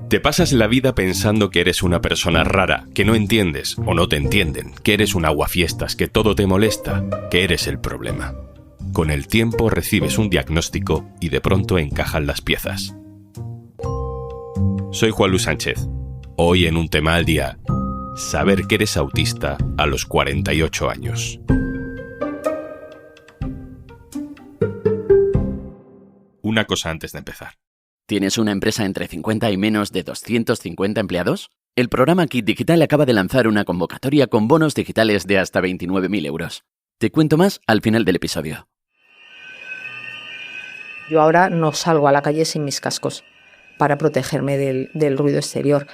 Te pasas la vida pensando que eres una persona rara, que no entiendes o no te entienden, que eres un aguafiestas, que todo te molesta, que eres el problema. Con el tiempo recibes un diagnóstico y de pronto encajan las piezas. Soy Juan Luis Sánchez. Hoy en Un Tema al Día, saber que eres autista a los 48 años. Una cosa antes de empezar. ¿Tienes una empresa entre 50 y menos de 250 empleados? El programa Kit Digital acaba de lanzar una convocatoria con bonos digitales de hasta 29.000 euros. Te cuento más al final del episodio. Yo ahora no salgo a la calle sin mis cascos para protegerme del ruido exterior.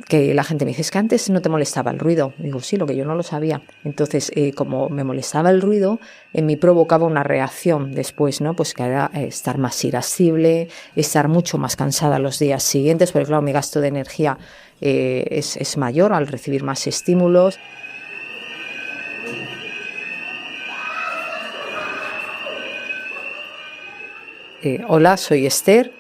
Que la gente me dice, es que antes no te molestaba el ruido. Digo, sí, lo que yo no lo sabía. Entonces, como me molestaba el ruido, en mí provocaba una reacción después, ¿no? Pues que era estar más irascible, estar mucho más cansada los días siguientes, porque claro, mi gasto de energía es mayor al recibir más estímulos. Hola, soy Esther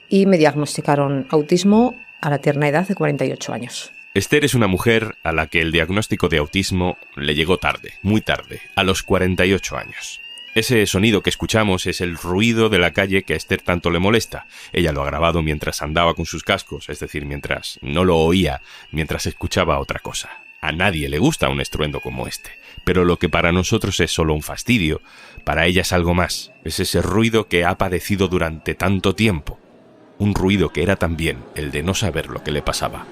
y me diagnosticaron autismo a la tierna edad de 48 años. Esther es una mujer a la que el diagnóstico de autismo le llegó tarde, muy tarde, a los 48 años. Ese sonido que escuchamos es el ruido de la calle que a Esther tanto le molesta. Ella lo ha grabado mientras andaba con sus cascos, es decir, mientras no lo oía, mientras escuchaba otra cosa. A nadie le gusta un estruendo como este, pero lo que para nosotros es solo un fastidio, para ella es algo más. Es ese ruido que ha padecido durante tanto tiempo. Un ruido que era también el de no saber lo que le pasaba.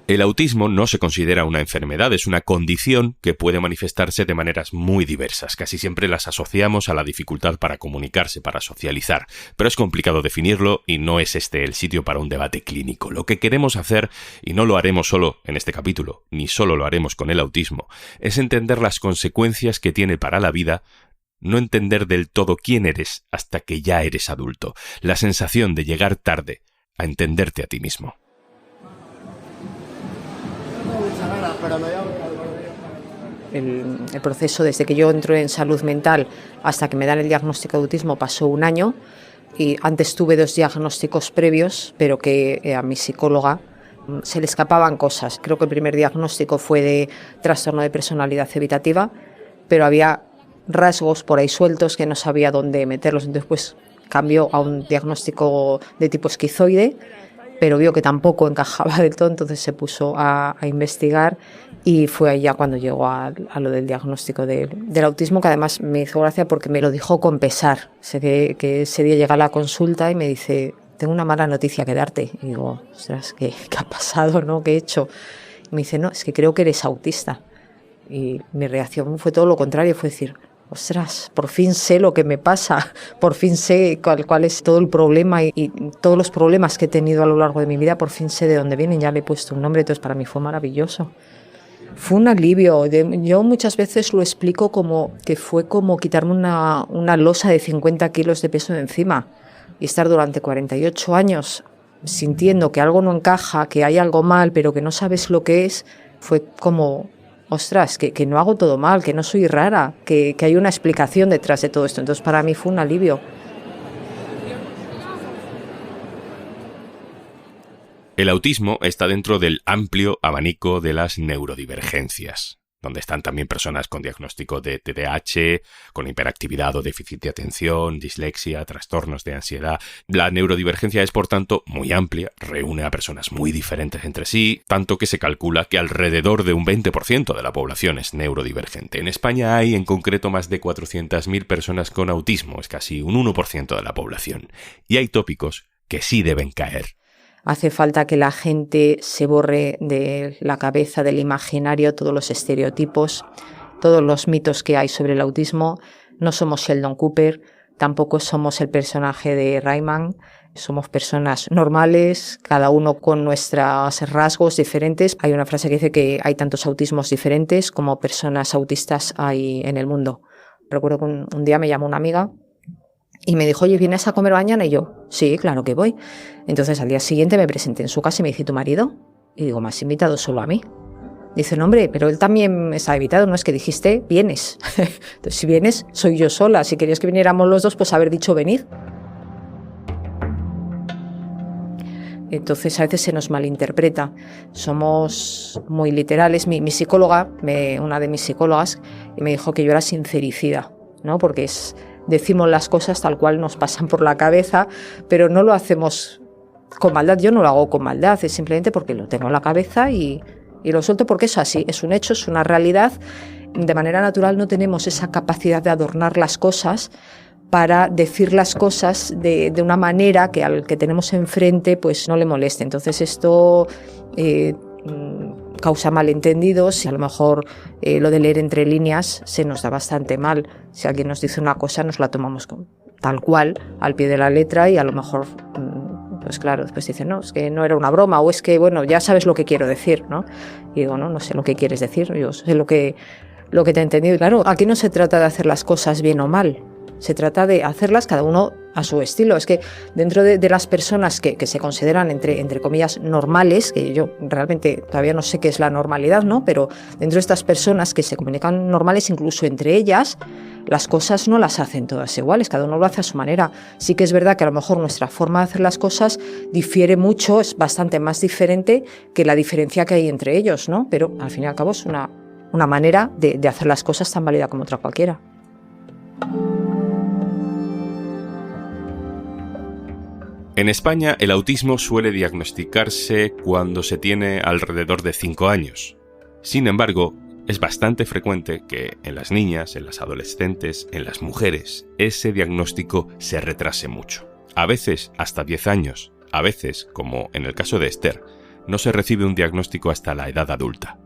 El autismo no se considera una enfermedad, es una condición que puede manifestarse de maneras muy diversas. Casi siempre las asociamos a la dificultad para comunicarse, para socializar, pero es complicado definirlo y no es este el sitio para un debate clínico. Lo que queremos hacer, y no lo haremos solo en este capítulo, ni solo lo haremos con el autismo, es entender las consecuencias que tiene para la vida no entender del todo quién eres hasta que ya eres adulto, la sensación de llegar tarde a entenderte a ti mismo. El proceso desde que yo entro en salud mental hasta que me dan el diagnóstico de autismo pasó un año y antes tuve 2 diagnósticos previos, pero que a mi psicóloga se le escapaban cosas. Creo que el primer diagnóstico fue de trastorno de personalidad evitativa, pero había rasgos por ahí sueltos que no sabía dónde meterlos. Entonces pues cambió a un diagnóstico de tipo esquizoide, pero vio que tampoco encajaba del todo, entonces se puso a investigar y fue ahí ya cuando llegó a lo del diagnóstico del autismo, que además me hizo gracia porque me lo dijo con pesar. Sé que ese día llega a la consulta y me dice, tengo una mala noticia que darte. Y digo, ostras, ¿qué ha pasado, no? ¿Qué he hecho? Y me dice, no, es que creo que eres autista. Y mi reacción fue todo lo contrario, fue decir, ostras, por fin sé lo que me pasa, por fin sé cuál es todo el problema y todos los problemas que he tenido a lo largo de mi vida, por fin sé de dónde vienen, ya le he puesto un nombre, entonces para mí fue maravilloso. Fue un alivio, yo muchas veces lo explico como que fue como quitarme una losa de 50 kilos de peso de encima y estar durante 48 años sintiendo que algo no encaja, que hay algo mal, pero que no sabes lo que es, fue como, ostras, que no hago todo mal, que no soy rara, que hay una explicación detrás de todo esto. Entonces para mí fue un alivio. El autismo está dentro del amplio abanico de las neurodivergencias, donde están también personas con diagnóstico de TDAH, con hiperactividad o déficit de atención, dislexia, trastornos de ansiedad. La neurodivergencia es, por tanto, muy amplia, reúne a personas muy diferentes entre sí, tanto que se calcula que alrededor de un 20% de la población es neurodivergente. En España hay, en concreto, más de 400.000 personas con autismo, es casi un 1% de la población. Y hay tópicos que sí deben caer. Hace falta que la gente se borre de la cabeza, del imaginario, todos los estereotipos, todos los mitos que hay sobre el autismo. No somos Sheldon Cooper, tampoco somos el personaje de Rayman. Somos personas normales, cada uno con nuestros rasgos diferentes. Hay una frase que dice que hay tantos autismos diferentes como personas autistas hay en el mundo. Recuerdo que un día me llamó una amiga y me dijo, oye, ¿vienes a comer mañana? Y yo, sí, claro que voy. Entonces al día siguiente me presenté en su casa y me dice, ¿tu marido? Y digo, ¿me has invitado solo a mí? Dice, no, hombre, pero él también está evitado, no es que dijiste, vienes. Entonces, si vienes, soy yo sola. Si querías que viniéramos los dos, pues haber dicho venid. Entonces a veces se nos malinterpreta, somos muy literales. Mi psicóloga, una de mis psicólogas, me dijo que yo era sincericida, ¿no? Porque decimos las cosas tal cual nos pasan por la cabeza, pero no lo hacemos con maldad. Yo no lo hago con maldad, es simplemente porque lo tengo en la cabeza y lo suelto porque es así, es un hecho, es una realidad. De manera natural no tenemos esa capacidad de adornar las cosas para decir las cosas de una manera que al que tenemos enfrente pues no le moleste. Entonces esto causa malentendidos y a lo mejor lo de leer entre líneas se nos da bastante mal. Si alguien nos dice una cosa nos la tomamos tal cual, al pie de la letra, y a lo mejor pues claro, después dicen, no, es que no era una broma, o es que, bueno, ya sabes lo que quiero decir, ¿no? Y digo, no sé lo que quieres decir, yo sé lo que te he entendido. Y claro, aquí no se trata de hacer las cosas bien o mal, se trata de hacerlas cada uno a su estilo. Es que dentro de las personas que se consideran, entre comillas, normales, que yo realmente todavía no sé qué es la normalidad, ¿no? Pero dentro de estas personas que se comunican normales, incluso entre ellas, las cosas no las hacen todas iguales, cada uno lo hace a su manera. Sí que es verdad que a lo mejor nuestra forma de hacer las cosas difiere mucho, es bastante más diferente que la diferencia que hay entre ellos, ¿no? Pero al fin y al cabo es una manera de hacer las cosas tan válida como otra cualquiera. En España, el autismo suele diagnosticarse cuando se tiene alrededor de 5 años. Sin embargo, es bastante frecuente que en las niñas, en las adolescentes, en las mujeres, ese diagnóstico se retrase mucho. A veces hasta 10 años, a veces, como en el caso de Esther, no se recibe un diagnóstico hasta la edad adulta.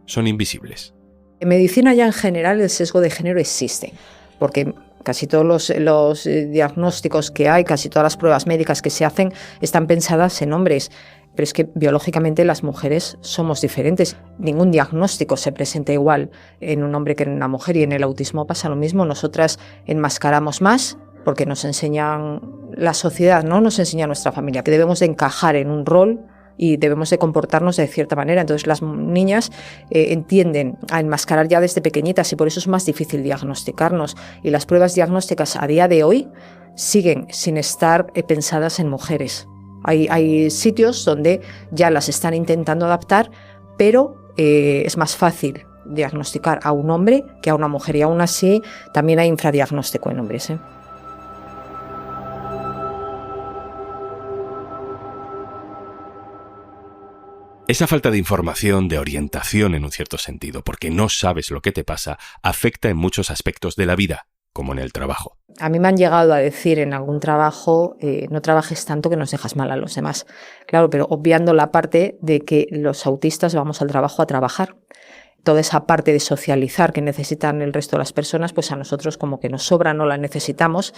Son invisibles. En medicina ya en general el sesgo de género existe, porque casi todos los diagnósticos que hay, casi todas las pruebas médicas que se hacen están pensadas en hombres. Pero es que biológicamente las mujeres somos diferentes. Ningún diagnóstico se presenta igual en un hombre que en una mujer, y en el autismo pasa lo mismo. Nosotras enmascaramos más porque nos enseñan la sociedad, ¿no? Nos enseña nuestra familia que debemos de encajar en un rol y debemos de comportarnos de cierta manera. Entonces las niñas tienden a enmascarar ya desde pequeñitas y por eso es más difícil diagnosticarnos. Y las pruebas diagnósticas a día de hoy siguen sin estar pensadas en mujeres. Hay sitios donde ya las están intentando adaptar, pero es más fácil diagnosticar a un hombre que a una mujer, y aún así también hay infradiagnóstico en hombres, ¿eh? Esa falta de información, de orientación en un cierto sentido, porque no sabes lo que te pasa, afecta en muchos aspectos de la vida, como en el trabajo. A mí me han llegado a decir en algún trabajo, no trabajes tanto que nos dejas mal a los demás. Claro, pero obviando la parte de que los autistas vamos al trabajo a trabajar. Toda esa parte de socializar que necesitan el resto de las personas, pues a nosotros como que nos sobra, no la necesitamos.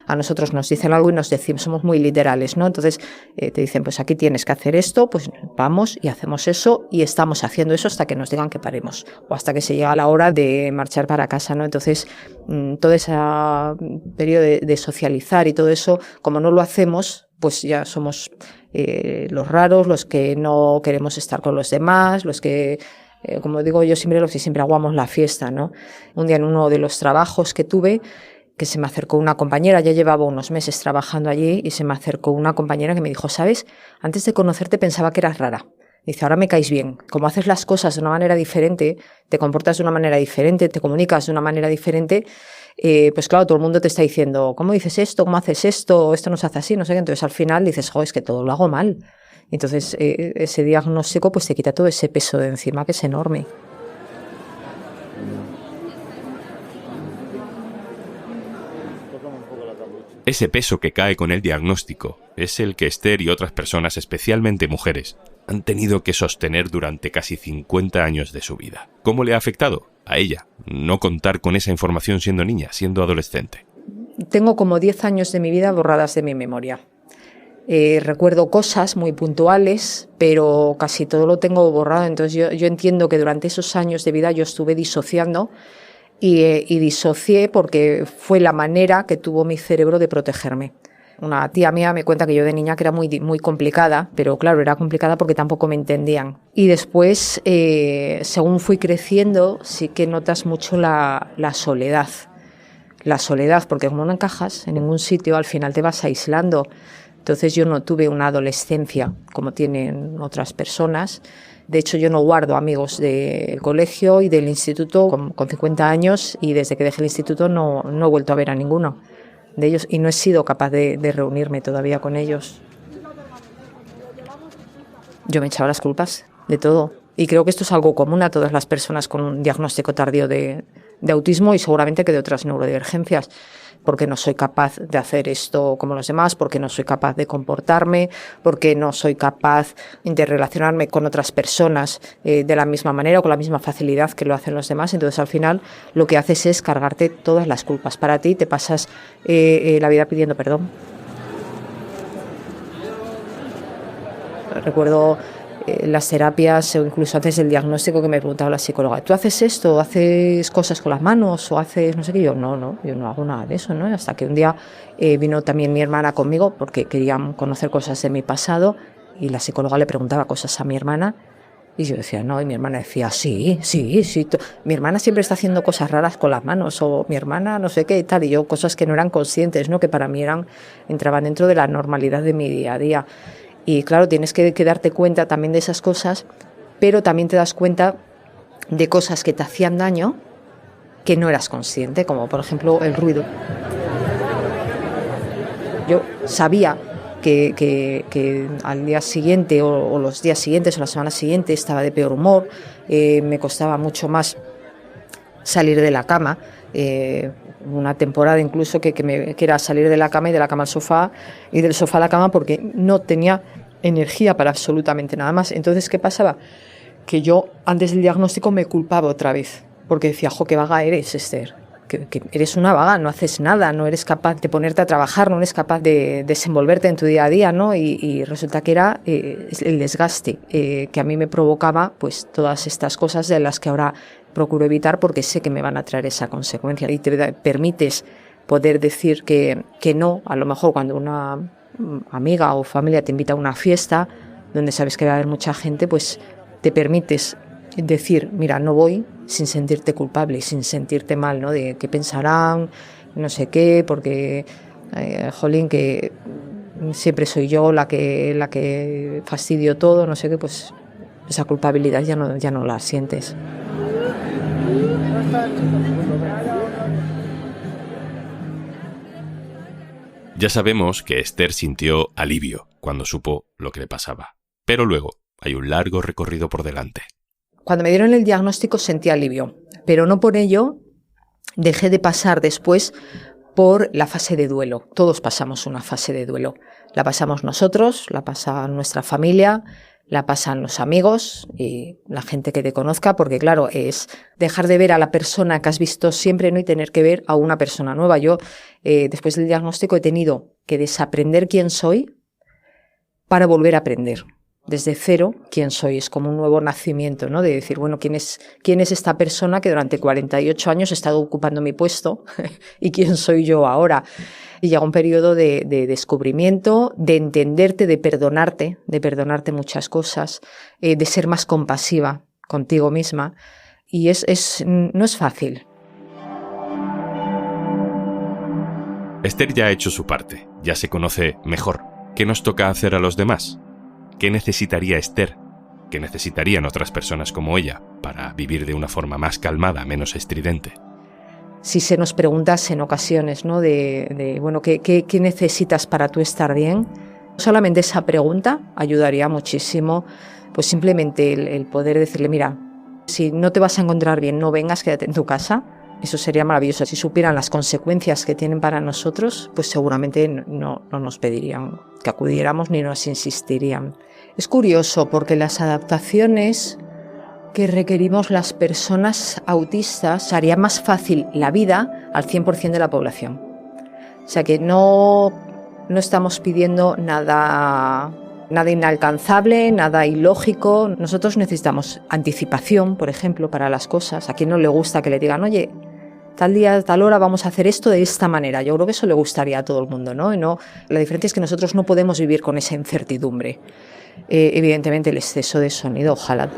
A nosotros nos dicen algo y nos decimos, somos muy literales, ¿no? Entonces te dicen, pues aquí tienes que hacer esto, pues vamos y hacemos eso y estamos haciendo eso hasta que nos digan que paremos o hasta que se llega la hora de marchar para casa, ¿no? Entonces todo ese periodo de socializar y todo eso, como no lo hacemos, pues ya somos los raros, los que no queremos estar con los demás, los que... como digo yo siempre, los que siempre aguamos la fiesta, ¿no? Un día en uno de los trabajos que tuve, que se me acercó una compañera, ya llevaba unos meses trabajando allí, y se me acercó una compañera que me dijo, ¿sabes? Antes de conocerte pensaba que eras rara. Dice, ahora me caes bien. Como haces las cosas de una manera diferente, te comportas de una manera diferente, te comunicas de una manera diferente, pues claro, todo el mundo te está diciendo, ¿cómo dices esto? ¿Cómo haces esto? Esto no se hace así, no sé qué. Entonces al final dices, es que todo lo hago mal. Entonces ese diagnóstico pues te quita todo ese peso de encima que es enorme. Ese peso que cae con el diagnóstico es el que Esther y otras personas, especialmente mujeres, han tenido que sostener durante casi 50 años de su vida. ¿Cómo le ha afectado a ella no contar con esa información siendo niña, siendo adolescente? Tengo como 10 años de mi vida borradas de mi memoria. Recuerdo cosas muy puntuales, pero casi todo lo tengo borrado. Entonces yo entiendo que durante esos años de vida yo estuve disociando y disocié porque fue la manera que tuvo mi cerebro de protegerme. Una tía mía me cuenta que yo de niña que era muy, muy complicada, pero claro, era complicada porque tampoco me entendían. Y después, según fui creciendo, sí que notas mucho la soledad. La soledad, porque como no encajas en ningún sitio, al final te vas aislando. Entonces yo no tuve una adolescencia como tienen otras personas. De hecho, yo no guardo amigos del colegio y del instituto con 50 años, y desde que dejé el instituto no he vuelto a ver a ninguno de ellos y no he sido capaz de reunirme todavía con ellos. Yo me echaba las culpas de todo y creo que esto es algo común a todas las personas con un diagnóstico tardío de autismo y seguramente que de otras neurodivergencias, porque no soy capaz de hacer esto como los demás, porque no soy capaz de comportarme, porque no soy capaz de relacionarme con otras personas de la misma manera o con la misma facilidad que lo hacen los demás. Entonces al final lo que haces es cargarte todas las culpas para ti, te pasas la vida pidiendo perdón. Recuerdo las terapias o incluso antes del diagnóstico que me preguntaba la psicóloga, ¿tú haces esto? ¿Haces cosas con las manos? ¿O haces no sé qué? Yo no hago nada de eso, ¿no? Hasta que un día vino también mi hermana conmigo porque querían conocer cosas de mi pasado y la psicóloga le preguntaba cosas a mi hermana y yo decía no, y mi hermana decía sí. Mi hermana siempre está haciendo cosas raras con las manos, o mi hermana no sé qué y tal, y yo cosas que no eran conscientes, ¿no? Que para mí entraban dentro de la normalidad de mi día a día. Y claro, tienes que darte cuenta también de esas cosas, pero también te das cuenta de cosas que te hacían daño que no eras consciente, como por ejemplo el ruido. Yo sabía que al día siguiente o los días siguientes o la semana siguiente estaba de peor humor, me costaba mucho más salir de la cama. Una temporada incluso que era salir de la cama y de la cama al sofá y del sofá a la cama porque no tenía energía para absolutamente nada más. Entonces, ¿qué pasaba? Que yo antes del diagnóstico me culpaba otra vez porque decía, jo, qué vaga eres, Esther, que eres una vaga, no haces nada, no eres capaz de ponerte a trabajar, no eres capaz de desenvolverte en tu día a día, ¿no? Y resulta que era el desgaste que a mí me provocaba pues todas estas cosas de las que ahora procuro evitar porque sé que me van a traer esa consecuencia. Y te permites poder decir que no, a lo mejor cuando una amiga o familia te invita a una fiesta donde sabes que va a haber mucha gente, pues te permites decir, mira, no voy, sin sentirte culpable y sin sentirte mal, ¿no? De qué pensarán, no sé qué, porque, jolín, que siempre soy yo la que fastidio todo, no sé qué, pues esa culpabilidad ya no la sientes. Ya sabemos que Esther sintió alivio cuando supo lo que le pasaba, pero luego hay un largo recorrido por delante. Cuando me dieron el diagnóstico sentí alivio, pero no por ello dejé de pasar después por la fase de duelo. Todos pasamos una fase de duelo. La pasamos nosotros, la pasa nuestra familia, la pasan los amigos y la gente que te conozca, porque claro, es dejar de ver a la persona que has visto siempre, ¿no? Y tener que ver a una persona nueva. Yo, después del diagnóstico, he tenido que desaprender quién soy para volver a aprender. Desde cero, quién soy, es como un nuevo nacimiento, ¿no? De decir, bueno, ¿quién es esta persona que durante 48 años ha estado ocupando mi puesto y quién soy yo ahora? Y llega un periodo de descubrimiento, de entenderte, de perdonarte muchas cosas, de ser más compasiva contigo misma. Y no es fácil. Esther ya ha hecho su parte, ya se conoce mejor. ¿Qué nos toca hacer a los demás? ¿Qué necesitaría Esther? ¿Qué necesitarían otras personas como ella para vivir de una forma más calmada, menos estridente? Si se nos preguntas en ocasiones, ¿no? Bueno, ¿qué necesitas para tú estar bien? Solamente esa pregunta ayudaría muchísimo, pues simplemente el poder decirle, mira, si no te vas a encontrar bien, no vengas, quédate en tu casa. Eso sería maravilloso. Si supieran las consecuencias que tienen para nosotros, pues seguramente no nos pedirían que acudiéramos ni nos insistirían. Es curioso porque las adaptaciones que requerimos las personas autistas haría más fácil la vida al 100% de la población. O sea que no estamos pidiendo nada inalcanzable, nada ilógico. Nosotros necesitamos anticipación, por ejemplo, para las cosas. ¿A quién no le gusta que le digan, oye, tal día, tal hora vamos a hacer esto de esta manera. Yo creo que eso le gustaría a todo el mundo, ¿no? La diferencia es que nosotros no podemos vivir con esa incertidumbre. Evidentemente el exceso de sonido, ojalá.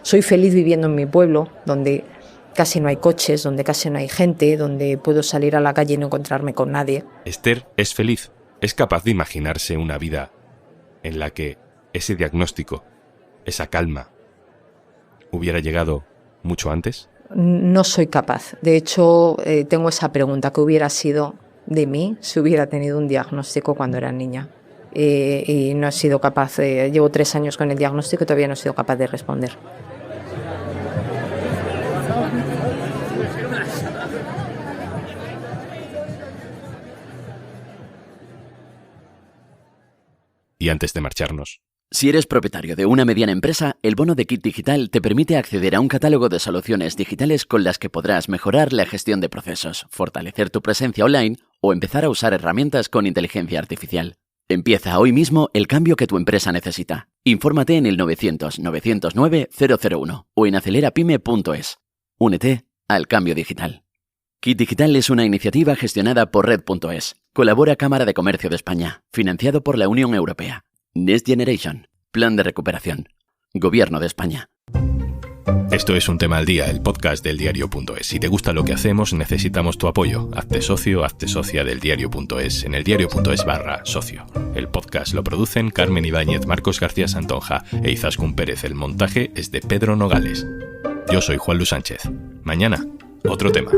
Soy feliz viviendo en mi pueblo, donde casi no hay coches, donde casi no hay gente, donde puedo salir a la calle y no encontrarme con nadie. Esther es feliz. Es capaz de imaginarse una vida en la que ese diagnóstico, esa calma, hubiera llegado mucho antes. No soy capaz. De hecho, tengo esa pregunta: ¿qué hubiera sido de mí si hubiera tenido un diagnóstico cuando era niña? Y no he sido capaz. Llevo 3 años con el diagnóstico y todavía no he sido capaz de responder. Y antes de marcharnos, si eres propietario de una mediana empresa, el bono de Kit Digital te permite acceder a un catálogo de soluciones digitales con las que podrás mejorar la gestión de procesos, fortalecer tu presencia online o empezar a usar herramientas con inteligencia artificial. Empieza hoy mismo el cambio que tu empresa necesita. Infórmate en el 900-909-001 o en acelerapyme.es. Únete al cambio digital. Kit Digital es una iniciativa gestionada por Red.es. Colabora Cámara de Comercio de España, financiado por la Unión Europea. Next Generation, Plan de Recuperación, Gobierno de España. Esto es Un Tema al Día, el podcast del diario.es. Si te gusta lo que hacemos, necesitamos tu apoyo. Hazte socio, hazte socia del diario.es en el diario.es/socio. El podcast lo producen Carmen Ibáñez, Marcos García Santonja e Izaskun Pérez. El montaje es de Pedro Nogales. Yo soy Juan Luis Sánchez. Mañana, otro tema.